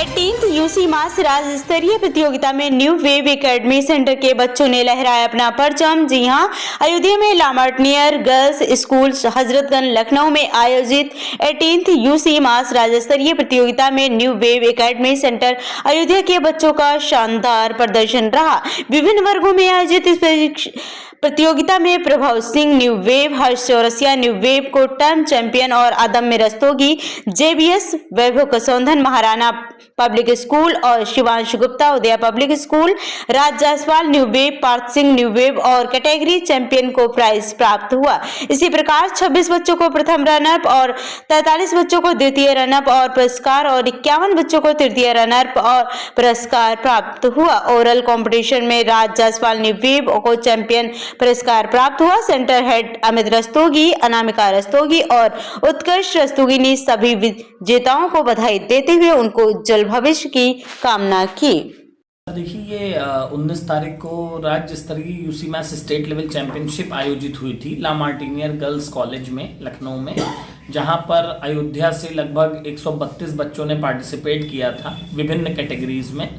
18th UC मास राज्य स्तरीय प्रतियोगिता में न्यू वेव एकेडमी सेंटर के बच्चों ने लहराया अपना परचम। जी हां, अयोध्या में लामार्टनियर गर्ल्स स्कूल हजरतगंज लखनऊ में आयोजित 18th यूसी मास राज्य स्तरीय प्रतियोगिता में new wave academy centre Ayodhya के बच्चों का शानदार प्रदर्शन रहा। विभिन्न वर्गों में आयोजित इस प्रतियोगिता में Prabhav Singh new wave, Harsh Chaurasia new wave को टर्म चैंपियन और Adamya Rastogi JBS, Vaibhav Kasaundhan Maharana public school और Shivansh Gupta Udaya public school, Raj Jaiswal new wave, Parth Singh new wave और कैटेगरी चैंपियन को प्राइज प्राप्त हुआ। इसी प्रकार 26 बच्चों को प्रथम रनअप और 43 बच्चों को द्वितीय रनअप और पुरस्कार और 51 बच्चों को तृतीय रनअप और पुरस्कार प्राप्त हुआ। ओरल कंपटीशन में राज जायसवाल न्यू वेव को चैंपियन पुरस्कार प्राप्त हुआ। सेंटर हेड अमित रस्तोगी, अनामिका रस्तोगी और उत्कर्ष रस्तोगी ने सभी विजेताओं को बधाई देते हुए उनको उज्जवल भविष्य की कामना की। देखिए, ये 19 तारीख को राज्य स्तरीय UC maths state level championship आयोजित हुई थी लामार्टिनियर गर्ल्स कॉलेज में लखनऊ में, जहां पर अयोध्या से लगभग 132 बच्चों ने पार्टिसिपेट किया था विभिन्न कैटेगरीज में,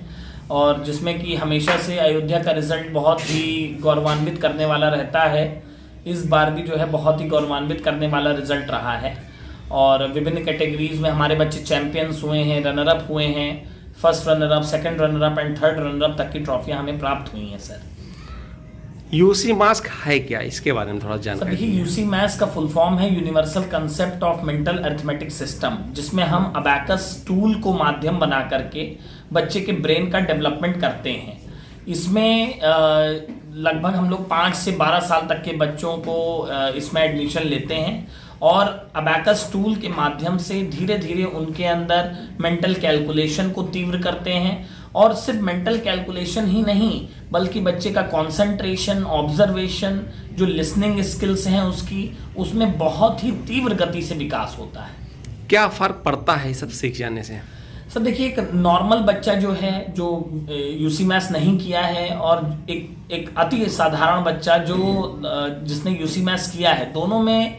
और जिसमें कि हमेशा से अयोध्या का रिजल्ट बहुत ही गौरवान्वित करने वाला रहता है। इस बार भी जो है बहुत ही गौरवान्वित करने वाला रिजल्ट रहा है और विभिन्न कैटेगरीज में हमारे बच्चे चैंपियंस हुए हैं, रनर अप हुए हैं, first runner up, second runner up and third runner up तक की ट्रॉफियां हमें प्राप्त हुई हैं। सर, यूसी मास है क्या, इसके बारे में थोड़ा जानकारी। देखिए, यूसी मैथ्स का फुल फॉर्म है universal concept of mental arithmetic system, जिसमें हम अबैकस टूल को माध्यम बना करके बच्चे के ब्रेन का डेवलपमेंट करते हैं। इसमें लगभग हम लोग 5 से 12 साल तक के बच्चों को इसमें एडमिशन लेते हैं और अबैकस टूल के माध्यम से धीरे धीरे उनके अंदर मेंटल कैलकुलेशन को तीव्र करते हैं। और सिर्फ मेंटल कैलकुलेशन ही नहीं, बल्कि बच्चे का कंसंट्रेशन, ऑब्जर्वेशन, जो लिसनिंग स्किल्स हैं उसमें बहुत ही तीव्र गति से विकास होता है। क्या फर्क पड़ता है सब सीख जाने से? सर देखिए, एक नॉर्मल बच्चा जो है, जो यूसी मैथ्स नहीं किया है, और एक अति साधारण बच्चा जिसने यूसी मैथ्स किया है, दोनों में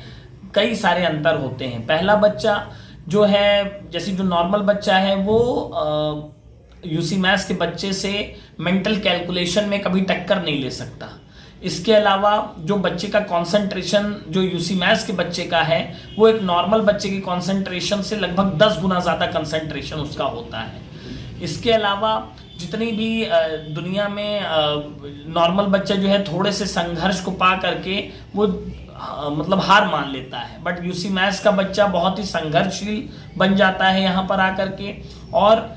कई सारे अंतर होते हैं। पहला बच्चा जो है, जैसे जो नॉर्मल बच्चा है, वो यूसी मैथ्स के बच्चे से मेंटल कैलकुलेशन में कभी टक्कर नहीं ले सकता। इसके अलावा जो बच्चे का कंसंट्रेशन जो यूसी मैथ्स के बच्चे का है, वो एक नॉर्मल बच्चे की कंसंट्रेशन से लगभग 10 गुना ज़्यादा कंसंट्रेशन उसका होता है। इसके अलावा जितनी भी दुनिया में नॉर्मल बच्चा जो है, थोड़े से संघर्ष को पा करके वो मतलब हार मान लेता है, बट यूसी मैथ्स का बच्चा बहुत ही संघर्षशील बन जाता है यहाँ पर आकर के, और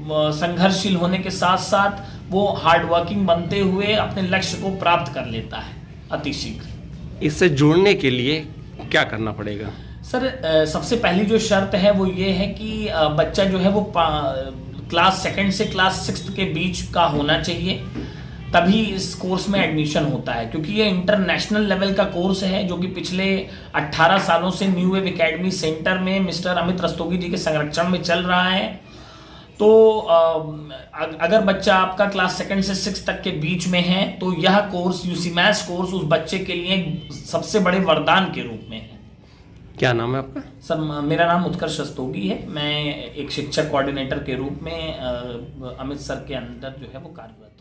संघर्षशील होने के साथ साथ वो हार्ड वर्किंग बनते हुए अपने लक्ष्य को प्राप्त कर लेता है अतिशीघ्र। इससे जुड़ने के लिए क्या करना पड़ेगा? सर, सबसे पहली जो शर्त है वो ये है कि बच्चा जो है वो क्लास 2 से क्लास 6 के बीच का होना चाहिए, तभी इस कोर्स में एडमिशन होता है। क्योंकि ये इंटरनेशनल लेवल का कोर्स है, जो कि पिछले 18 सालों से न्यू वेव एकेडमी सेंटर में मिस्टर अमित रस्तोगी जी के संरक्षण में चल रहा है। तो अगर बच्चा आपका क्लास 2 से 6 तक के बीच में है, तो यह कोर्स, यूसी मैथ्स कोर्स, उस बच्चे के लिए सबसे बड़े वरदान के रूप में है। क्या नाम है आपका? सर, मेरा नाम उत्कर्ष रस्तोगी है। मैं एक शिक्षक कोऑर्डिनेटर के रूप में अमित सर के अंदर जो है वो कार्यरत